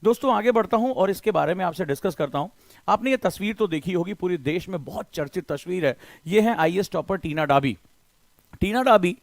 दोस्तों आगे बढ़ता हूं और इसके बारे में आपसे डिस्कस करता हूं। आपने ये तस्वीर तो देखी होगी, पूरी देश में बहुत चर्चित तस्वीर है। ये है आईएएस टॉपर टीना डाबी। टीना डाबी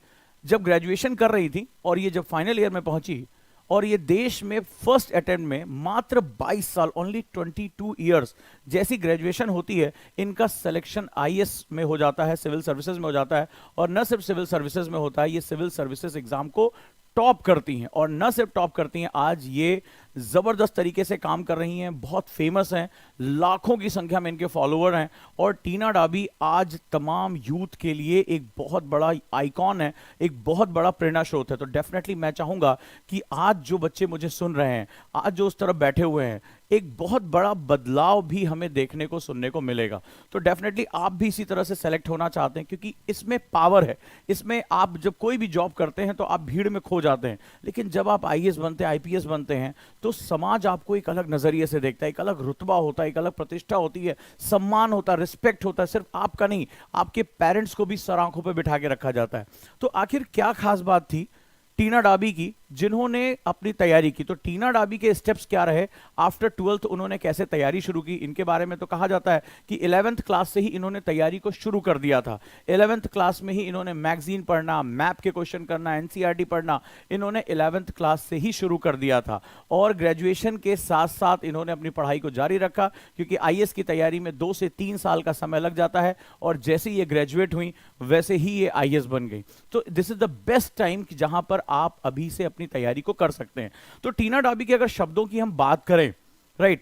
जब ग्रेजुएशन कर रही थी और ये जब फाइनल ईयर में पहुंची और ये देश में फर्स्ट अटेम्प्ट में मात्र 22 साल, ओनली 22 ईयर्स जैसी ग्रेजुएशन होती है, इनका सिलेक्शन आईएएस में हो जाता है, सिविल सर्विसेज में हो जाता है। और न सिर्फ सिविल सर्विसेज में होता है, ये सिविल सर्विसेज एग्जाम को टॉप करती हैं। और न सिर्फ टॉप करती हैं, आज ये जबरदस्त तरीके से काम कर रही हैं, बहुत फेमस हैं, लाखों की संख्या में इनके फॉलोअर हैं। और टीना डाबी आज तमाम यूथ के लिए एक बहुत बड़ा आइकॉन है, एक बहुत बड़ा प्रेरणा स्रोत है। तो डेफिनेटली मैं चाहूंगा कि आज जो बच्चे मुझे सुन रहे हैं, आज जो उस तरफ बैठे हुए हैं, एक बहुत बड़ा बदलाव भी हमें देखने को सुनने को मिलेगा। तो डेफिनेटली आप भी इसी तरह से सेलेक्ट होना चाहते हैं, क्योंकि इसमें पावर है। इसमें आप जब कोई भी जॉब करते हैं तो आप भीड़ में खो जाते हैं, लेकिन जब आप आईएएस बनते हैं, आईपीएस बनते हैं, तो समाज आपको एक अलग नजरिए से देखता है, एक अलग रुतबा होता है, एक अलग प्रतिष्ठा होती है, सम्मान होता है, रिस्पेक्ट होता है। सिर्फ आपका नहीं, आपके पेरेंट्स को भी सर आंखों पर बिठा के रखा जाता है। तो आखिर क्या खास बात थी टीना डाबी की जिन्होंने अपनी तैयारी की? तो टीना डाबी के स्टेप्स क्या रहे? आफ्टर 12th उन्होंने कैसे तैयारी शुरू की? इनके बारे में तो कहा जाता है कि 11th क्लास से ही इन्होंने तैयारी को शुरू कर दिया था। 11th क्लास में ही इन्होंने मैगजीन पढ़ना, मैप के क्वेश्चन करना, एनसीईआरटी पढ़ना, इन्होंने 11th क्लास से ही शुरू कर दिया था। और ग्रेजुएशन के साथ साथ इन्होंने अपनी पढ़ाई को जारी रखा, क्योंकि आईएएस की तैयारी में 2 से 3 साल का समय लग जाता है। और जैसे ये ग्रेजुएट हुई वैसे ही ये आईएएस बन गई। तो this is the best time जहां पर आप अभी से अपनी तैयारी को कर सकते हैं। तो टीना डाबी के अगर शब्दों की हम बात करें, राइट,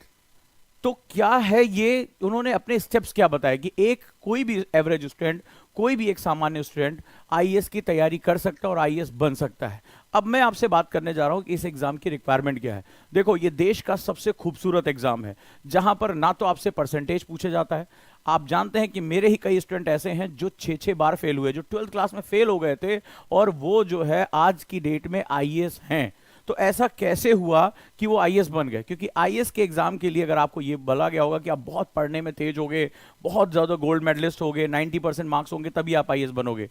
तो क्या है ये, उन्होंने अपने स्टेप्स क्या बताया कि एक कोई भी एवरेज स्टूडेंट, कोई भी एक सामान्य स्टूडेंट आईएएस की तैयारी कर सकता है और आईएएस बन सकता है। अब मैं आपसे बात करने जा रहा हूं कि इस एग्जाम की रिक्वायरमेंट क्या है। देखो, ये देश का सबसे खूबसूरत एग्जाम है, जहां पर ना तो आपसे परसेंटेज पूछे जाता है। आप जानते हैं कि मेरे ही कई स्टूडेंट ऐसे हैं जो 6-6 बार फेल हुए, जो 12th क्लास में फेल हो गए थे, और वो जो है आज की डेट में आईएएस हैं। तो ऐसा कैसे हुआ कि वो आईएएस बन गए? क्योंकि आईएएस के एग्जाम के लिए अगर आपको ये बोला गया होगा कि आप बहुत पढ़ने में तेज होगे, बहुत ज्यादा गोल्ड मेडलिस्ट होगे, 90% मार्क्स होंगे, तभी आप आईएएस बनोगे।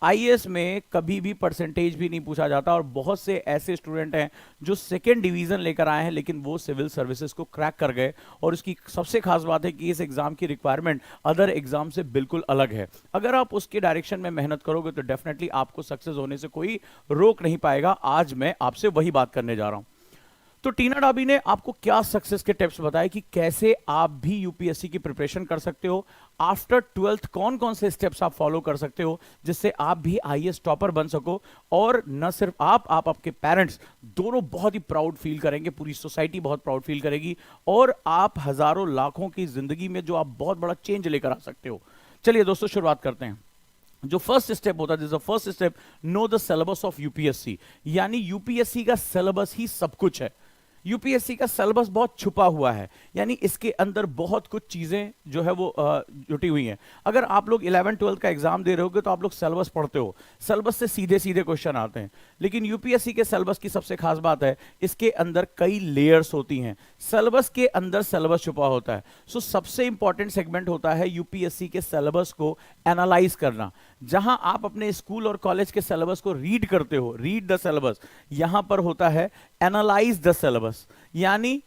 आईएएस में कभी भी परसेंटेज भी नहीं पूछा जाता। और बहुत से ऐसे स्टूडेंट हैं जो सेकेंड डिवीजन लेकर आए हैं, लेकिन वो सिविल सर्विसेज को क्रैक कर गए। और उसकी सबसे खास बात है कि इस एग्जाम की रिक्वायरमेंट अदर एग्जाम से बिल्कुल अलग है। अगर आप उसके डायरेक्शन में मेहनत करोगे तो डेफिनेटली आपको सक्सेस होने से कोई रोक नहीं पाएगा। आज मैं आपसे वही बात करने जा रहा हूं। तो टीना डाबी ने आपको क्या सक्सेस के टिप्स बताए कि कैसे आप भी यूपीएससी की प्रिपरेशन कर सकते हो। आफ्टर 12th कौन कौन से स्टेप्स आप फॉलो कर सकते हो जिससे आप भी आईएएस टॉपर बन सको। और न सिर्फ आप आपके पेरेंट्स दोनों बहुत ही प्राउड फील करेंगे, पूरी सोसाइटी बहुत प्राउड फील करेगी, और आप हजारों लाखों की जिंदगी में जो आप बहुत बड़ा चेंज लेकर आ सकते हो। चलिए दोस्तों, शुरुआत करते हैं। जो फर्स्ट स्टेप होता है, first step, know the syllabus of UPSC. यानी यूपीएससी का सिलेबस ही सब कुछ है। यूपीएससी का सिलेबस बहुत छुपा हुआ है, यानी इसके अंदर बहुत कुछ चीजें जो है वो जुटी हुई हैं। अगर आप लोग 11th-12th का एग्जाम दे रहे होगे तो आप लोग सिलेबस पढ़ते हो, सिलेबस से सीधे सीधे क्वेश्चन आते हैं। लेकिन यूपीएससी के सिलेबस की सबसे खास बात है, इसके अंदर कई लेयर्स होती हैं। सिलेबस के अंदर सिलेबस छुपा होता है। सो सबसे इंपॉर्टेंट सेगमेंट होता है यूपीएससी के सिलेबस को एनालाइज करना। जहां आप अपने स्कूल और कॉलेज के सिलेबस को रीड करते हो, रीड द सिलेबस, यहां पर होता है एनालाइज द सिलेबस। यानी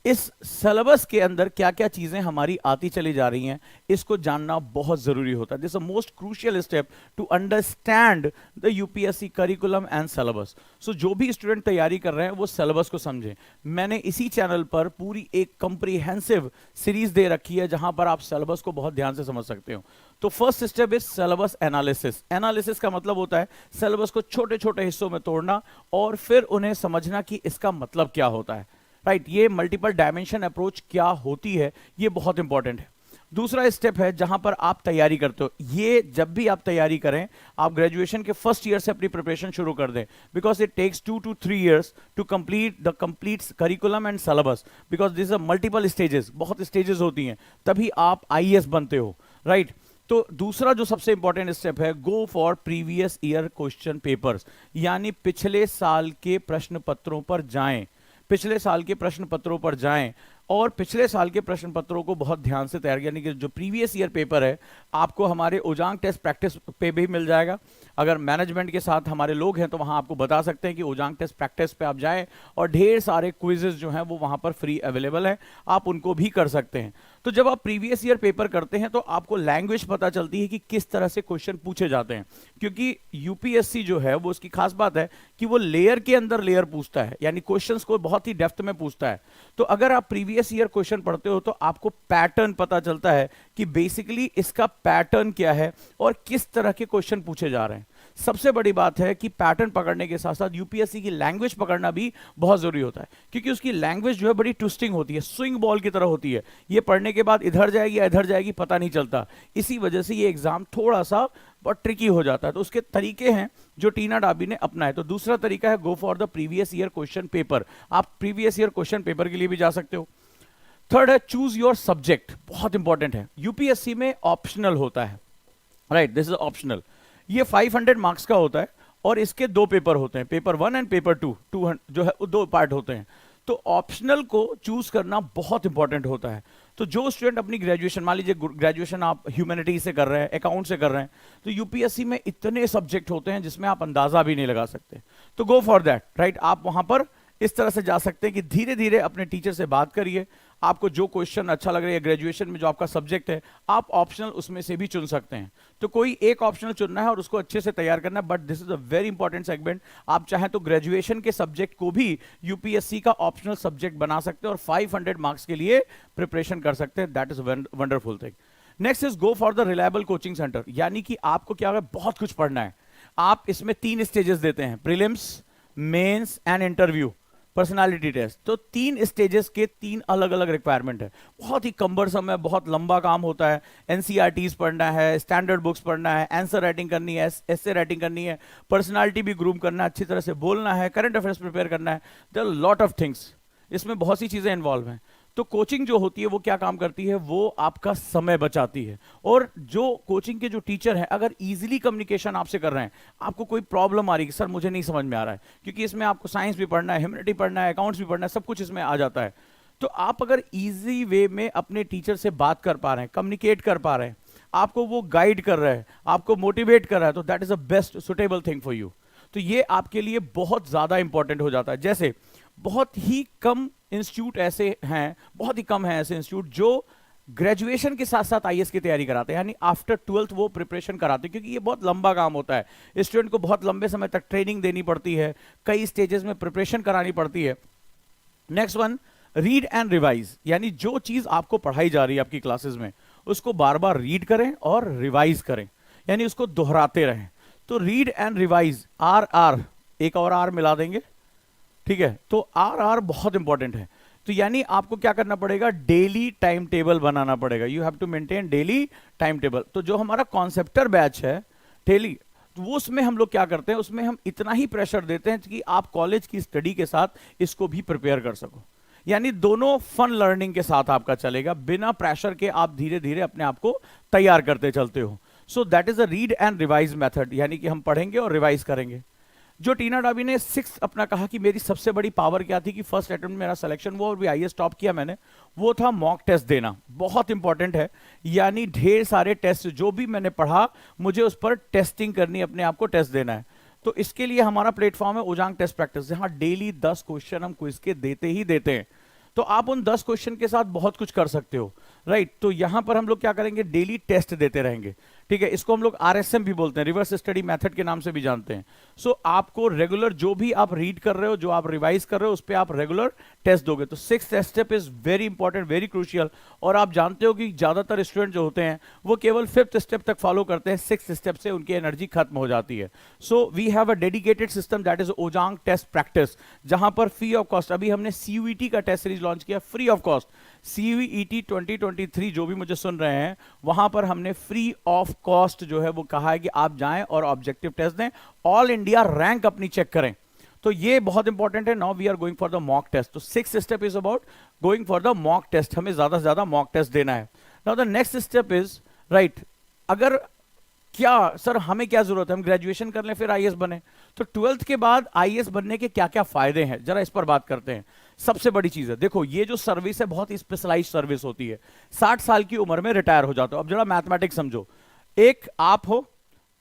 इस सिलेबस के अंदर क्या क्या चीजें हमारी आती चली जा रही हैं, इसको जानना बहुत जरूरी होता है। This is most crucial step to understand the UPSC curriculum and syllabus. So जो भी स्टूडेंट तैयारी कर रहे हैं वो सिलेबस को समझें। मैंने इसी चैनल पर पूरी एक कंप्रीहेंसिव सीरीज दे रखी है जहां पर आप सिलेबस को बहुत ध्यान से समझ सकते हो। तो first step is syllabus analysis. Analysis का मतलब होता है सिलेबस को छोटे छोटे हिस्सों में तोड़ना और फिर उन्हें समझना कि इसका मतलब क्या होता है। राइट, ये मल्टीपल डायमेंशन अप्रोच क्या होती है, ये बहुत इंपॉर्टेंट है। दूसरा स्टेप है जहां पर आप तैयारी करते हो। ये जब भी आप तैयारी करें, आप ग्रेजुएशन के फर्स्ट ईयर से अपनी प्रिपरेशन शुरू कर दें, because it takes 2 to 3 years to complete the complete curriculum and syllabus, because this are multiple stages, बहुत स्टेजेस होती हैं, तभी आप आईएएस बनते हो। राइट, तो दूसरा जो सबसे इंपॉर्टेंट स्टेप है, go for previous year question papers. यानी पिछले साल के प्रश्न पत्रों पर जाएं, पिछले साल के प्रश्न पत्रों पर जाएं। और पिछले साल के प्रश्न पत्रों को बहुत ध्यान से तैयार, यानी कि जो प्रीवियस ईयर पेपर है आपको हमारे ओजांग टेस्ट प्रैक्टिस पे भी मिल जाएगा। अगर मैनेजमेंट के साथ हमारे लोग हैं तो वहां आपको बता सकते हैं कि ओजांग टेस्ट प्रैक्टिस पे आप जाएं, और ढेर सारे क्विजेस जो हैं वो वहां पर फ्री अवेलेबल है, आप उनको भी कर सकते हैं। तो जब आप प्रीवियस ईयर पेपर करते हैं तो आपको लैंग्वेज पता चलती है कि किस तरह से क्वेश्चन पूछे जाते हैं, क्योंकि यूपीएससी जो है वो उसकी खास बात है कि वो लेयर के अंदर लेयर पूछता है, यानी क्वेश्चंस को बहुत ही डेप्थ में पूछता है। तो अगर आप प्रीवियस ईयर क्वेश्चन पढ़ते हो तो आपको पैटर्न पता चलता है कि बेसिकली इसका पैटर्न क्या है और किस तरह के क्वेश्चन पूछे जा रहे हैं। सबसे बड़ी बात है कि पैटर्न पकड़ने के साथ साथ यूपीएससी की लैंग्वेज पकड़ना भी बहुत जरूरी होता है, क्योंकि उसकी लैंग्वेज जो है बड़ी ट्विस्टिंग होती है, स्विंग बॉल की तरह होती है, ये पढ़ने के बाद इधर जाएगी या इधर जाएगी पता नहीं चलता। इसी वजह से ये एग्जाम थोड़ा सा बहुत ट्रिकी हो जाता है। तो उसके तरीके हैं जो टीना डाबी ने अपनाए। तो दूसरा तरीका है go for the previous year question paper, आप प्रीवियस ईयर क्वेश्चन पेपर के लिए भी जा सकते हो। थर्ड है चूज योर सब्जेक्ट, बहुत इंपॉर्टेंट है, यूपीएससी में ऑप्शनल होता है, राइट, दिस इज ऑप्शनल। ये 500 मार्क्स का होता है और इसके दो पेपर होते हैं, पेपर 1 एंड पेपर 2, 200 जो है दो पार्ट होते हैं। तो ऑप्शनल को चूज करना बहुत इंपॉर्टेंट होता है। तो जो स्टूडेंट अपनी ग्रेजुएशन, मान लीजिए ग्रेजुएशन आप ह्यूमैनिटी से कर रहे हैं, अकाउंट से कर रहे हैं, तो यूपीएससी में इतने सब्जेक्ट होते हैं जिसमें आप अंदाजा भी नहीं लगा सकते। तो गो फॉर दैट, राइट, आप वहां पर इस तरह से जा सकते हैं कि धीरे धीरे अपने टीचर से बात करिए, आपको जो क्वेश्चन अच्छा लग रहा है ग्रेजुएशन में जो आपका सब्जेक्ट है, आप ऑप्शनल उसमें से भी चुन सकते हैं। तो कोई एक ऑप्शनल चुनना है और उसको अच्छे से तैयार करना है, but this is a very important segment. आप चाहें तो ग्रेजुएशन के सब्जेक्ट को भी यूपीएससी का ऑप्शनल सब्जेक्ट बना सकते हैं और 500 मार्क्स के लिए प्रिपरेशन कर सकते हैं। That is wonderful thing. Next is go for the reliable coaching centre, यानी कि आपको क्या है, बहुत कुछ पढ़ना है। आप इसमें 3 स्टेजेस देते हैं, prelims, mains and interview, personality test. तो 3 स्टेजेस के 3 अलग अलग रिक्वायरमेंट है, बहुत ही कंबरसम है, बहुत लंबा काम होता है। एनसीईआरटीज पढ़ना है, स्टैंडर्ड बुक्स पढ़ना है, आंसर राइटिंग करनी है, एसे राइटिंग करनी है, पर्सनालिटी भी ग्रूम करना है, अच्छी तरह से बोलना है, करंट अफेयर्स प्रिपेयर करना है। There are lot of things, इसमें बहुत सी चीजें इन्वॉल्व हैं। तो कोचिंग जो होती है वो क्या काम करती है, वो आपका समय बचाती है। और जो कोचिंग के जो टीचर हैं, अगर इजीली कम्युनिकेशन आपसे कर रहे हैं, आपको कोई प्रॉब्लम आ रही है कि सर मुझे नहीं समझ में आ रहा है, क्योंकि इसमें आपको साइंस भी पढ़ना है, ह्यूमैनिटी पढ़ना है, अकाउंट्स भी पढ़ना है, सब कुछ इसमें आ जाता है। तो आप अगर इजी वे में अपने टीचर से बात कर पा रहे हैं, कम्युनिकेट कर पा रहे हैं, आपको वो गाइड कर रहा है, आपको मोटिवेट कर रहा है, तो that is a best suitable thing for you. तो ये आपके लिए बहुत ज्यादा इंपॉर्टेंट हो जाता है। जैसे बहुत ही कम इंस्टीट्यूट ऐसे हैं, बहुत ही कम हैं ऐसे इंस्टीट्यूट जो ग्रेजुएशन के साथ साथ आईएएस की तैयारी कराते हैं, यानी आफ्टर 12th वो प्रिपरेशन कराते हैं, क्योंकि ये बहुत लंबा काम होता है। स्टूडेंट को बहुत लंबे समय तक ट्रेनिंग देनी पड़ती है, कई स्टेजेस में प्रिपरेशन करानी पड़ती है। Next one, read and revise, यानी जो चीज आपको पढ़ाई जा रही है आपकी क्लासेस में, उसको बार बार रीड करें और रिवाइज करें, यानी उसको दोहराते रहें। तो रीड एंड रिवाइज, आर, एक और आर मिला देंगे, ठीक है। तो आर बहुत इंपॉर्टेंट है। तो यानी आपको क्या करना पड़ेगा, डेली टाइम टेबल बनाना पड़ेगा। You have to maintain daily time table. तो जो हमारा कॉन्सेप्टर बैच है डेली, तो वो उसमें हम लोग क्या करते हैं, उसमें हम इतना ही प्रेशर देते हैं कि आप कॉलेज की स्टडी के साथ इसको भी प्रिपेयर कर सको, यानी दोनों फन लर्निंग के साथ आपका चलेगा, बिना प्रेशर के आप धीरे धीरे अपने आप को तैयार करते चलते हो। So that is a read and revise method, यानी कि हम पढ़ेंगे और रिवाइज करेंगे। जो टीना डाबी ने 6 अपना कहा कि मेरी सबसे बड़ी पावर क्या थी कि फर्स्ट अटेम्प्ट मेरा सिलेक्शन हुआ और भी आईएएस टॉप किया मैंने, वो था मॉक टेस्ट देना। बहुत इंपॉर्टेंट है, यानी ढेर सारे टेस्ट जो भी मैंने पढ़ा मुझे उस पर टेस्टिंग करनी, अपने आप को टेस्ट देना है। तो इसके लिए हमारा प्लेटफॉर्म है ओजांग टेस्ट प्रैक्टिस, जहां डेली 10 क्वेश्चन हम क्विज के देते ही देते हैं। तो आप उन 10 क्वेश्चन के साथ बहुत कुछ कर सकते हो, राइट। तो यहां पर हम लोग क्या करेंगे, डेली टेस्ट देते रहेंगे, ठीक है। इसको हम लोग आरएसएम भी बोलते हैं, रिवर्स स्टडी मेथड के नाम से भी जानते हैं। सो आपको रेगुलर जो भी आप रीड कर रहे हो, जो आप रिवाइज कर रहे हो, उस पर आप रेगुलर टेस्ट दोगे। तो 6th step is very important, very crucial. और आप जानते हो कि ज्यादातर स्टूडेंट जो होते हैं वो केवल 5th स्टेप तक फॉलो करते हैं, 6th स्टेप से उनकी एनर्जी खत्म हो जाती है। So we have a dedicated system that is Ojaang test practice, जहां पर फ्री ऑफ कॉस्ट, अभी हमने सीयूईटी का टेस्ट सीरीज लॉन्च किया फ्री ऑफ कॉस्ट। सीयूईटी 2023 जो भी मुझे सुन रहे हैं, वहां पर हमने फ्री ऑफ कॉस्ट जो है वो कहा है कि आप जाएं और ऑब्जेक्टिव टेस्ट दें, ऑल इंडिया रैंक अपनी चेक करें। तो ये बहुत इंपॉर्टेंट है। Now we are going for the mock test. तो 6th step is about going for the mock test, हमें ज्यादा से ज्यादा मॉक टेस्ट देना है। Now the next step is, right, अगर क्या सर हमें क्या जरूरत है, हम ग्रेजुएशन कर लें फिर आईएएस बने? तो 12th के बाद आईएएस बनने के क्या क्या फायदे हैं, जरा इस पर बात करते हैं। सबसे बड़ी चीज है, देखो ये जो सर्विस है बहुत स्पेशलाइज सर्विस होती है। 60 साल की उम्र में रिटायर हो जाते हो। अब जरा मैथमेटिक्स समझो, एक आप हो,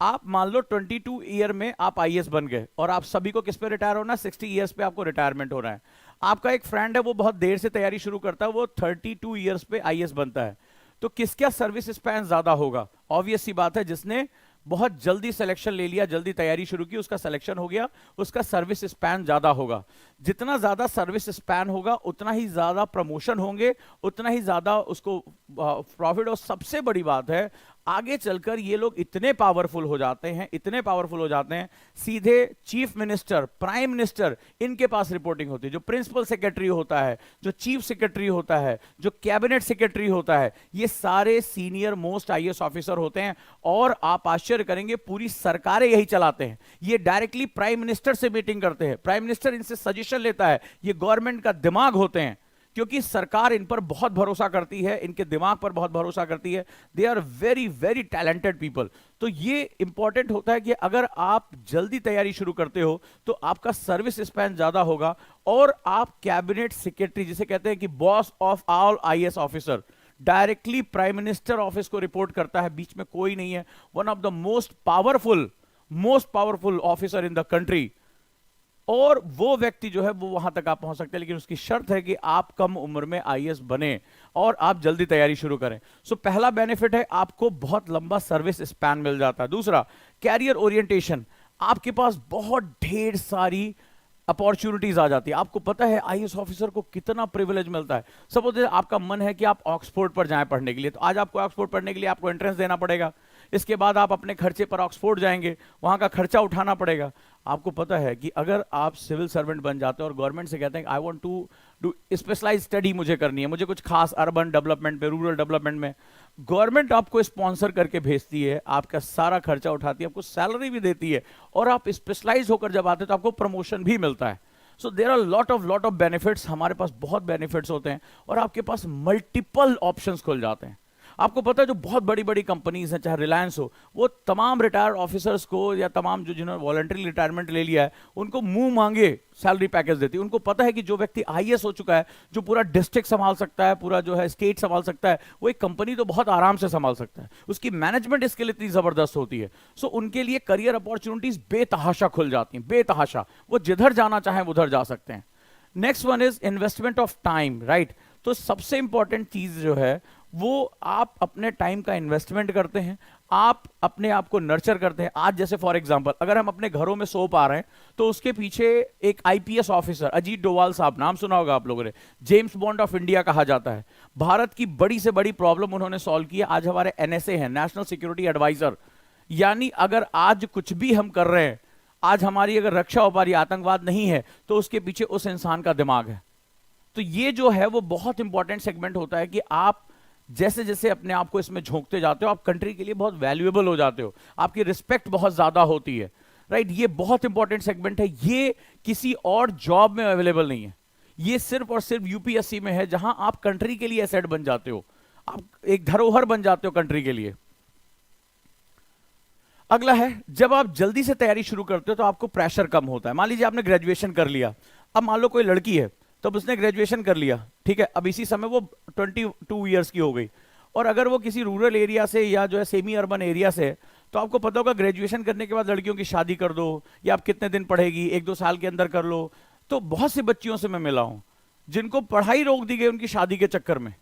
आप मान लो 22 ईयर में आप आईएएस बन गए, और आप सभी को किस पे रिटायर होना है, 60 ईयर्स पे आपको रिटायरमेंट हो रहा है। आपका एक फ्रेंड है वो बहुत देर से तैयारी शुरू करता है, वो 32 ईयर्स पे आईएएस बनता है। तो किसका सर्विस स्पैन ज्यादा होगा? ऑब्वियस सी बात है, जिसने बहुत जल्दी सिलेक्शन ले लिया, जल्दी तैयारी शुरू की, उसका सिलेक्शन हो गया, उसका सर्विस स्पैन ज्यादा होगा। जितना ज्यादा सर्विस स्पैन होगा उतना ही ज्यादा प्रमोशन होंगे, उतना ही ज्यादा उसको प्रॉफिट। और सबसे बड़ी बात है, आगे चलकर ये लोग इतने पावरफुल हो जाते हैं, इतने पावरफुल हो जाते हैं, सीधे चीफ मिनिस्टर, प्राइम मिनिस्टर, इनके पास रिपोर्टिंग होती है। जो प्रिंसिपल सेक्रेटरी होता है, जो चीफ सेक्रेटरी होता है, जो कैबिनेट सेक्रेटरी होता है, ये सारे सीनियर मोस्ट आईएएस ऑफिसर होते हैं। और आप आश्चर्य करेंगे, पूरी सरकारें यही चलाते हैं। ये डायरेक्टली प्राइम मिनिस्टर से मीटिंग करते हैं, प्राइम मिनिस्टर इनसे सजेशन लेता है, ये गवर्नमेंट का दिमाग होते हैं, क्योंकि सरकार इन पर बहुत भरोसा करती है, इनके दिमाग पर बहुत भरोसा करती है। They are very very talented people. तो ये इंपॉर्टेंट होता है कि अगर आप जल्दी तैयारी शुरू करते हो तो आपका सर्विस स्पैन ज्यादा होगा, और आप कैबिनेट सेक्रेटरी, जिसे कहते हैं कि boss of all IAS officer, directly prime minister office को रिपोर्ट करता है, बीच में कोई नहीं है। One of the most powerful officer in the country. और वो व्यक्ति जो है वो वहां तक आप पहुंच सकते हैं, लेकिन उसकी शर्त है कि आप कम उम्र में आईएएस बने और आप जल्दी तैयारी शुरू करें। सो पहला बेनिफिट है, आपको बहुत लंबा सर्विस स्पैन मिल जाता है। दूसरा, कैरियर ओरिएंटेशन, आपके पास बहुत ढेर सारी अपॉर्चुनिटीज आ जाती है। आपको पता है आईएएस ऑफिसर को कितना प्रिविलेज मिलता है। सपोज आपका मन है कि आप ऑक्सफोर्ड पर जाएं पढ़ने के लिए, तो आज आपको ऑक्सफोर्ड पढ़ने के लिए आपको एंट्रेंस देना पड़ेगा। इसके बाद आप अपने खर्चे पर ऑक्सफोर्ड जाएंगे, वहां का खर्चा उठाना पड़ेगा। आपको पता है कि अगर आप सिविल सर्वेंट बन जाते हो और गवर्नमेंट से कहते हैं I want to do specialise study, मुझे करनी है, मुझे कुछ खास अर्बन डेवलपमेंट पे, रूरल डेवलपमेंट में, गवर्नमेंट आपको स्पॉन्सर करके भेजती है, आपका सारा खर्चा उठाती है, आपको सैलरी भी देती है, और आप स्पेशलाइज होकर जब आते हैं तो आपको प्रमोशन भी मिलता है। So there are lot of benefits. हमारे पास बहुत बेनिफिट्स होते हैं, और आपके पास मल्टीपल ऑप्शंस खुल जाते हैं। आपको पता है जो बहुत बड़ी बड़ी कंपनीज हैं, चाहे रिलायंस हो, वो तमाम रिटायर्ड ऑफिसर्स को, या तमाम जो जिन्होंने वॉलंटरी रिटायरमेंट ले लिया है, उनको मुंह मांगे सैलरी पैकेज देती है। उनको पता है कि जो व्यक्ति आईएएस हो चुका है, जो पूरा डिस्ट्रिक्ट संभाल सकता है, पूरा जो है स्टेट संभाल सकता है, वो एक कंपनी तो बहुत आराम से संभाल सकता है, उसकी मैनेजमेंट स्किल इतनी जबरदस्त होती है। सो उनके लिए करियर अपॉर्चुनिटीज बेतहाशा खुल जाती हैं, बेतहाशा। वो जिधर जाना चाहें उधर जा सकते हैं। Next one is investment of time, right. तो सबसे इंपॉर्टेंट चीज जो है वो आप अपने टाइम का इन्वेस्टमेंट करते हैं, आप अपने आप को नर्चर करते हैं। आज जैसे फॉर एग्जांपल अगर हम अपने घरों में सो पा रहे हैं, तो उसके पीछे एक आईपीएस ऑफिसर अजीत डोवाल साहब, नाम सुना होगा आप लोगों ने, जेम्स बॉन्ड ऑफ इंडिया कहा जाता है। भारत की बड़ी से बड़ी प्रॉब्लम उन्होंने सॉल्व की है। आज हमारे एनएसए हैं, नेशनल सिक्योरिटी एडवाइजर, यानी अगर आज कुछ भी हम कर रहे हैं, आज हमारी अगर रक्षा हो पा रही, आतंकवाद नहीं है, तो उसके पीछे उस इंसान का दिमाग है। तो ये जो है वो बहुत इंपॉर्टेंट सेगमेंट होता है कि आप जैसे जैसे अपने आप को इसमें झोंकते जाते हो, आप कंट्री के लिए बहुत वैल्यूएबल हो जाते हो, आपकी रिस्पेक्ट बहुत ज्यादा होती है, राइट। ये बहुत इंपॉर्टेंट सेगमेंट है, ये किसी और जॉब में अवेलेबल नहीं है, ये सिर्फ और सिर्फ यूपीएससी में है, जहां आप कंट्री के लिए एसेट बन जाते हो, आप एक धरोहर बन जाते हो कंट्री के लिए। अगला है, जब आप जल्दी से तैयारी शुरू करते हो तो आपको प्रेशर कम होता है। मान लीजिए आपने ग्रेजुएशन कर लिया, अब मान लो कोई लड़की है, तब उसने ग्रेजुएशन कर लिया, ठीक है, अब इसी समय वो 22 ईयर्स की हो गई, और अगर वो किसी रूरल एरिया से या जो है सेमी अर्बन एरिया से, तो आपको पता होगा ग्रेजुएशन करने के बाद लड़कियों की शादी कर दो, या आप कितने दिन पढ़ेगी, 1-2 साल के अंदर कर लो। तो बहुत सी बच्चियों से मैं मिला हूं जिनको पढ़ाई रोक दी गई उनकी शादी के चक्कर में।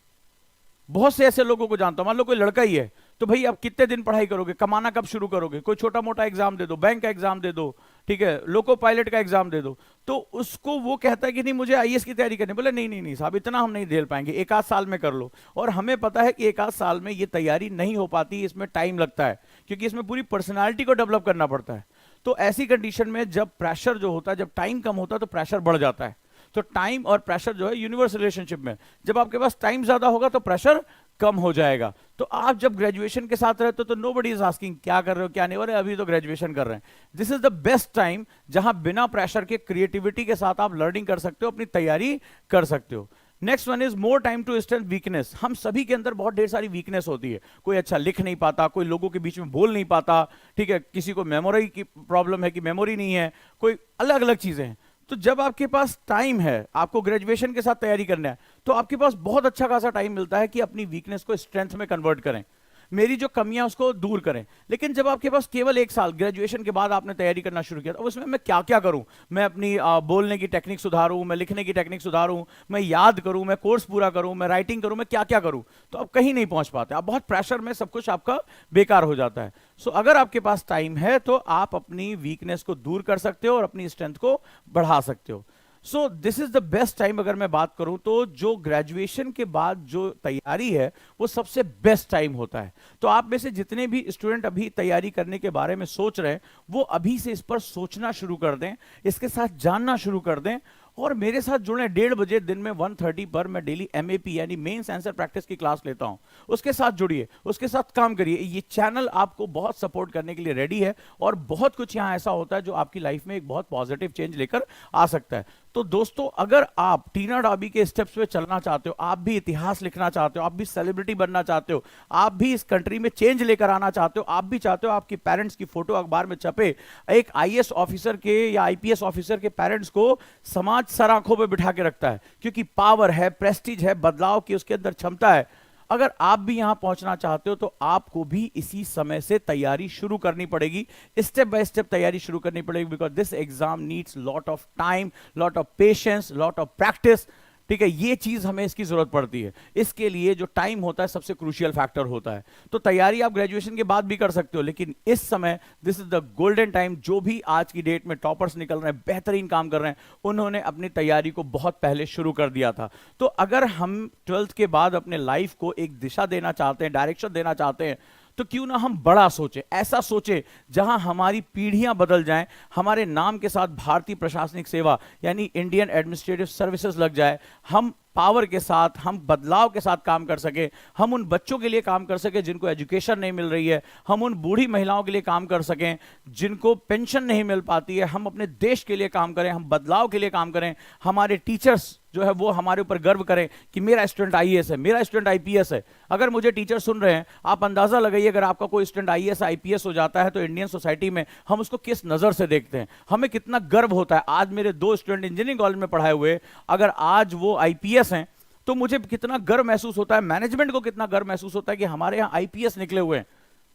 बहुत से ऐसे लोगों को जानता हूं। मान लो कोई लड़का ही है, तो भाई आप कितने दिन पढ़ाई करोगे, कमाना कब शुरू करोगे, कोई छोटा मोटा एग्जाम दे दो, बैंक का एग्जाम दे दो, ठीक है, लोको पायलट का एग्जाम दे दो, तो उसको वो कहता है कि नहीं मुझे आईएएस की तैयारी करनी। बोले नहीं नहीं नहीं साहब, इतना हम नहीं झेल पाएंगे, 1 आध साल में कर लो। और हमें पता है कि 1 आध साल में ये तैयारी नहीं हो पाती, इसमें टाइम लगता है, क्योंकि इसमें पूरी पर्सनैलिटी को डेवलप करना पड़ता है। तो ऐसी कंडीशन में जब प्रेशर जो होता है, जब टाइम कम होता है, तो प्रेशर बढ़ जाता है। तो टाइम और प्रेशर जो है यूनिवर्स रिलेशनशिप में, जब आपके पास टाइम ज्यादा होगा तो प्रेशर कम हो जाएगा। तो आप जब ग्रेजुएशन के साथ रहते हो तो नोबडी इज आस्किंग क्या कर रहे हो क्या नहीं, अरे अभी तो ग्रेजुएशन कर रहे हैं। This is the best time जहां बिना प्रेशर के क्रिएटिविटी के साथ आप लर्निंग कर सकते हो, अपनी तैयारी कर सकते हो। Next one is more time to strength weakness. हम सभी के अंदर बहुत ढेर सारी वीकनेस होती है, कोई अच्छा लिख नहीं पाता, कोई लोगों के बीच में बोल नहीं पाता, ठीक है, किसी को मेमोरी की प्रॉब्लम है कि मेमोरी नहीं है, कोई अलग अलग चीजें हैं। तो जब आपके पास टाइम है, आपको ग्रेजुएशन के साथ तैयारी करना है, तो आपके पास बहुत अच्छा खासा टाइम मिलता है कि अपनी वीकनेस को स्ट्रेंथ में कन्वर्ट करें, मेरी जो कमियां उसको दूर करें। लेकिन जब आपके पास केवल 1 साल ग्रेजुएशन के बाद आपने तैयारी करना शुरू किया, तो उसमें मैं क्या क्या करूं, मैं अपनी बोलने की टेक्निक सुधारूं, मैं लिखने की टेक्निक सुधारूं, मैं याद करूं, मैं कोर्स पूरा करूं, मैं राइटिंग करूं, मैं क्या क्या करूं, तो आप कहीं नहीं पहुंच पाते, आप बहुत प्रेशर में, सब कुछ आपका बेकार हो जाता है। सो अगर आपके पास टाइम है तो आप अपनी वीकनेस को दूर कर सकते हो और अपनी स्ट्रेंथ को बढ़ा सकते हो। So this is the best time. अगर मैं बात करूं तो जो ग्रेजुएशन के बाद जो तैयारी है वो सबसे बेस्ट टाइम होता है। तो आप में से जितने भी स्टूडेंट अभी तैयारी करने के बारे में सोच रहे हैं, वो अभी से इस पर सोचना शुरू कर दें, इसके साथ जानना शुरू कर दें, और मेरे साथ जुड़े। 1:30 बजे दिन में 1:30 पर मैं डेली एमएपी यानी मेंस आंसर प्रैक्टिस की क्लास लेता हूं, उसके साथ जुड़िए, उसके साथ काम करिए। ये चैनल आपको बहुत सपोर्ट करने के लिए रेडी है, और बहुत कुछ यहां ऐसा होता है जो आपकी लाइफ में एक बहुत पॉजिटिव चेंज लेकर आ सकता है। तो दोस्तों, अगर आप टीना डाबी के स्टेप्स पे चलना चाहते हो, आप भी इतिहास लिखना चाहते हो, आप भी सेलिब्रिटी बनना चाहते हो, आप भी इस कंट्री में चेंज लेकर आना चाहते हो, आप भी चाहते हो आपके पेरेंट्स की फोटो अखबार में छपे, एक आईएएस ऑफिसर के या आईपीएस ऑफिसर के पेरेंट्स को समाज सर आंखों पे बिठा के रखता है, क्योंकि पावर है, प्रेस्टीज है, बदलाव की उसके अंदर क्षमता है। अगर आप भी यहां पहुंचना चाहते हो तो आपको भी इसी समय से तैयारी शुरू करनी पड़ेगी, स्टेप बाय स्टेप तैयारी शुरू करनी पड़ेगी, because this exam needs lot of time, lot of patience, lot of practice. ठीक है, ये चीज हमें इसकी जरूरत पड़ती है। इसके लिए जो टाइम होता है सबसे क्रूशियल फैक्टर होता है। तो तैयारी आप ग्रेजुएशन के बाद भी कर सकते हो, लेकिन इस समय this is the golden time. जो भी आज की डेट में टॉपर्स निकल रहे हैं, बेहतरीन काम कर रहे हैं, उन्होंने अपनी तैयारी को बहुत पहले शुरू कर दिया था। तो अगर हम 12th के बाद अपने लाइफ को एक दिशा देना चाहते हैं, डायरेक्शन देना चाहते हैं, तो क्यों ना हम बड़ा सोचें, ऐसा सोचें जहां हमारी पीढ़ियां बदल जाएं, हमारे नाम के साथ भारतीय प्रशासनिक सेवा यानी इंडियन एडमिनिस्ट्रेटिव सर्विसेज लग जाए, हम पावर के साथ, हम बदलाव के साथ काम कर सके, हम उन बच्चों के लिए काम कर सके जिनको एजुकेशन नहीं मिल रही है, हम उन बूढ़ी महिलाओं के लिए काम कर सकें जिनको पेंशन नहीं मिल पाती है, हम अपने देश के लिए काम करें, हम बदलाव के लिए काम करें, हमारे टीचर्स जो है वो हमारे ऊपर गर्व करें कि मेरा स्टूडेंट आईएएस है, मेरा स्टूडेंट आईपीएस है। अगर मुझे टीचर सुन रहे हैं, आप अंदाजा लगाइए, अगर आपका कोई स्टूडेंट आईएएस आईपीएस हो जाता है तो इंडियन सोसाइटी में हम उसको किस नजर से देखते हैं, हमें कितना गर्व होता है। आज मेरे 2 स्टूडेंट इंजीनियरिंग कॉलेज में पढ़ाए हुए, अगर आज वो आईपीएस हैं तो मुझे कितना गर्व महसूस होता है, मैनेजमेंट को कितना गर्व महसूस होता है कि हमारे यहां आईपीएस निकले हुए हैं,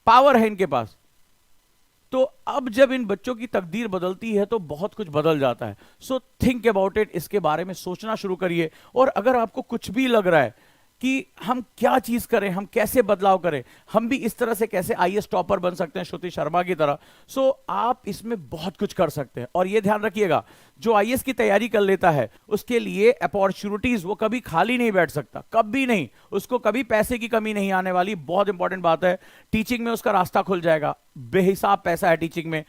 पावर है इनके पास। तो अब जब इन बच्चों की तकदीर बदलती है तो बहुत कुछ बदल जाता है। सो थिंक अबाउट इट, इसके बारे में सोचना शुरू करिए। और अगर आपको कुछ भी लग रहा है कि हम क्या चीज करें, हम कैसे बदलाव करें, हम भी इस तरह से कैसे आईएएस टॉपर बन सकते हैं श्रुति शर्मा की तरह, सो आप इसमें बहुत कुछ कर सकते हैं। और ये ध्यान रखिएगा, जो आईएएस की तैयारी कर लेता है उसके लिए अपॉर्चुनिटीज, वो कभी खाली नहीं बैठ सकता, कभी नहीं, उसको कभी पैसे की कमी नहीं आने वाली। बहुत इंपॉर्टेंट बात है, टीचिंग में उसका रास्ता खुल जाएगा, बेहिसाब पैसा है टीचिंग में।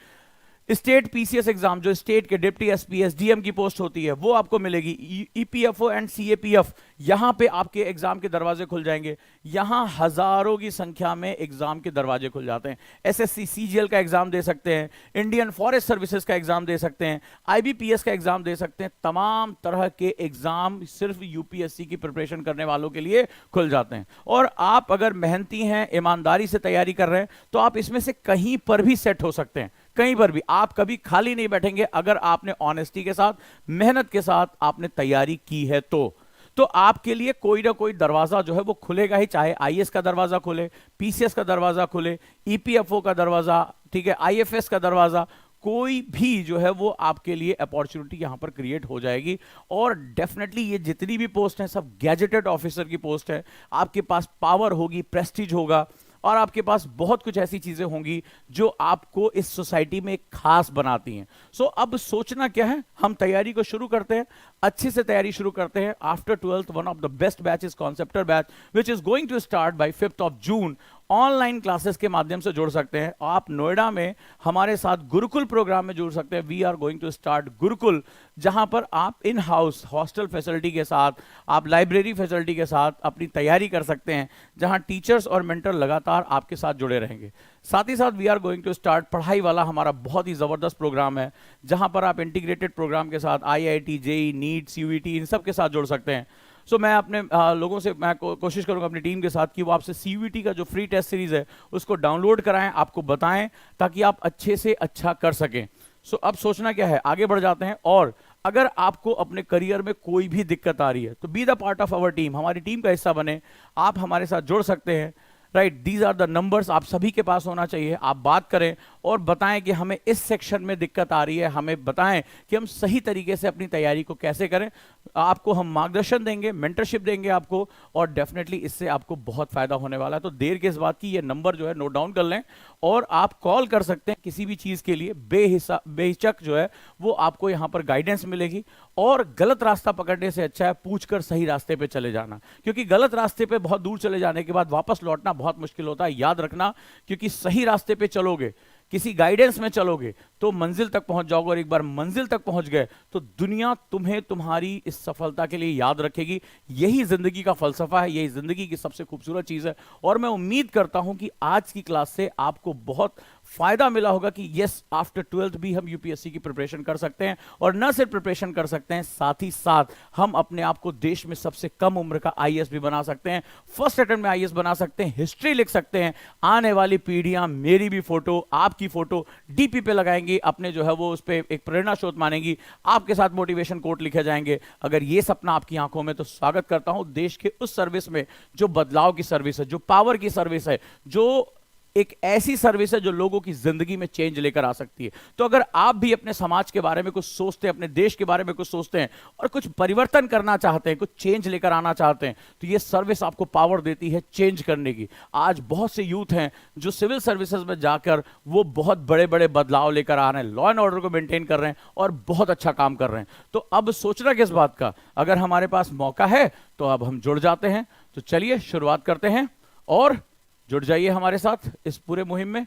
स्टेट पीसीएस एग्जाम, जो स्टेट के डिप्टी एसपी एसडीएम की पोस्ट होती है, वो आपको मिलेगी। ईपीएफओ एंड सीएपीएफ, यहां पे आपके एग्जाम के दरवाजे खुल जाएंगे। यहां हजारों की संख्या में एग्जाम के दरवाजे खुल जाते हैं। एसएससी सीजीएल का एग्जाम दे सकते हैं, इंडियन फॉरेस्ट सर्विसेज का एग्जाम दे सकते हैं, आईबीपीएस का एग्जाम दे सकते हैं। तमाम तरह के एग्जाम सिर्फ यूपीएससी की प्रिपरेशन करने वालों के लिए खुल जाते हैं। और आप अगर मेहनती हैं, ईमानदारी से तैयारी कर रहे हैं, तो आप इसमें से कहीं पर भी सेट हो सकते हैं, कहीं पर भी। आप कभी खाली नहीं बैठेंगे अगर आपने ऑनेस्टी के साथ, मेहनत के साथ आपने तैयारी की है। तो आपके लिए कोई ना कोई दरवाजा जो है वो खुलेगा ही, चाहे आईएएस का दरवाजा खुले, पीसीएस का दरवाजा खुले, ईपीएफओ का दरवाजा, ठीक है, आईएफएस का दरवाजा, कोई भी जो है वो आपके लिए अपॉर्चुनिटी यहां पर क्रिएट हो जाएगी। और डेफिनेटली ये जितनी भी पोस्ट हैं सब गैजेटेड ऑफिसर की पोस्ट है। आपके पास पावर होगी, प्रेस्टीज होगा, और आपके पास बहुत कुछ ऐसी चीजें होंगी जो आपको इस सोसाइटी में एक खास बनाती हैं। सो अब सोचना क्या है, हम तैयारी को शुरू करते हैं, अच्छे से तैयारी शुरू करते हैं। After 12th one of the best batch is Conceptor batch which is going to start by 5th of June। Online classes के माध्यम से जुड़ सकते हैं आप। नोएडा में हमारे साथ गुरुकुल प्रोग्राम में जुड़ सकते हैं। We are going to start Gurukul, जहां पर आप इन हाउस हॉस्टल फैसिलिटी के साथ, आप लाइब्रेरी फैसिलिटी के साथ अपनी तैयारी कर सकते हैं, जहां टीचर्स और मेंटर लगातार आपके साथ जुड़े रहेंगे। साथ ही साथ we are going to start पढ़ाई वाला हमारा बहुत ही जबरदस्त प्रोग्राम है, जहां पर आप इंटीग्रेटेड प्रोग्राम के साथ आईआईटी, जेईई, नीट, सीयूईटी इन सब के साथ जुड़ सकते हैं। सो मैं अपने लोगों से मैं कोशिश करूंगा अपनी टीम के साथ कि वो आपसे सीयूईटी का जो फ्री टेस्ट सीरीज है उसको डाउनलोड कराएं, आपको बताएं, ताकि आप अच्छे से अच्छा कर सकें। सो अब सोचना क्या है, आगे बढ़ जाते हैं। और अगर आपको अपने करियर में कोई भी दिक्कत आ रही है तो be the part of our team, हमारी टीम का हिस्सा बने, आप हमारे साथ जुड़ सकते हैं। Right, these are the numbers, आप सभी के पास होना चाहिए। आप बात करें और बताएं कि हमें इस सेक्शन में दिक्कत आ रही है, हमें बताएं कि हम सही तरीके से अपनी तैयारी को कैसे करें। आपको हम मार्गदर्शन देंगे, मेंटरशिप देंगे आपको, और डेफिनेटली इससे आपको बहुत फायदा होने वाला है। तो देर किस बात की, ये नंबर जो है नोट डाउन कर लें, और आप कॉल कर सकते हैं किसी भी चीज के लिए, बेहिचक जो है वो आपको यहां पर गाइडेंस मिलेगी। और गलत रास्ता पकड़ने से अच्छा है पूछकर सही रास्ते पे चले जाना, क्योंकि गलत रास्ते पे बहुत दूर चले जाने के बाद वापस लौटना बहुत मुश्किल होता है, याद रखना। क्योंकि सही रास्ते पे चलोगे, किसी गाइडेंस में चलोगे तो मंजिल तक पहुंच जाओगे, और एक बार मंजिल तक पहुंच गए तो दुनिया तुम्हें तुम्हारी इस सफलता के लिए याद रखेगी। यही जिंदगी का फलसफा है, यही जिंदगी की सबसे खूबसूरत चीज है। और मैं उम्मीद करता हूं कि आज की क्लास से आपको बहुत फायदा मिला होगा कि यस, आफ्टर 12th भी हम यूपीएससी की प्रिपरेशन कर सकते हैं, और न सिर्फ प्रिपरेशन कर सकते हैं, साथ ही साथ हम अपने आप को देश में सबसे कम उम्र का आईएएस भी बना सकते हैं, फर्स्ट अटेम्प्ट में आईएएस बना सकते हैं, हिस्ट्री लिख सकते हैं। आने वाली पीढ़ियां मेरी भी फोटो, आपकी फोटो डीपी पे लगाएंगी, अपने जो है वो उस पर एक प्रेरणा स्रोत मानेंगी, आपके साथ मोटिवेशन कोट लिखे जाएंगे। अगर ये सपना आपकी आंखों में, तो स्वागत करता हूं देश के उस सर्विस में जो बदलाव की सर्विस है, जो पावर की सर्विस है, जो एक ऐसी सर्विस है जो लोगों की जिंदगी में चेंज लेकर आ सकती है। तो अगर आप भी अपने समाज के बारे में कुछ सोचते हैं, अपने देश के बारे में कुछ सोचते हैं, और कुछ परिवर्तन करना चाहते हैं, कुछ चेंज लेकर आना चाहते हैं, तो ये सर्विस आपको पावर देती है चेंज करने की। आज बहुत से यूथ हैं जो सिविल सर्विसेज में जाकर वो बहुत बड़े बड़े बदलाव लेकर आ रहे हैं, लॉ एंड ऑर्डर को मेंटेन कर रहे हैं, और बहुत अच्छा काम कर रहे हैं। तो अब सोचना किस बात का, अगर हमारे पास मौका है तो अब हम जुड़ जाते हैं। तो चलिए शुरुआत करते हैं, और जुड़ जाइए हमारे साथ इस पूरे मुहिम में।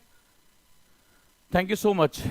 Thank you so much.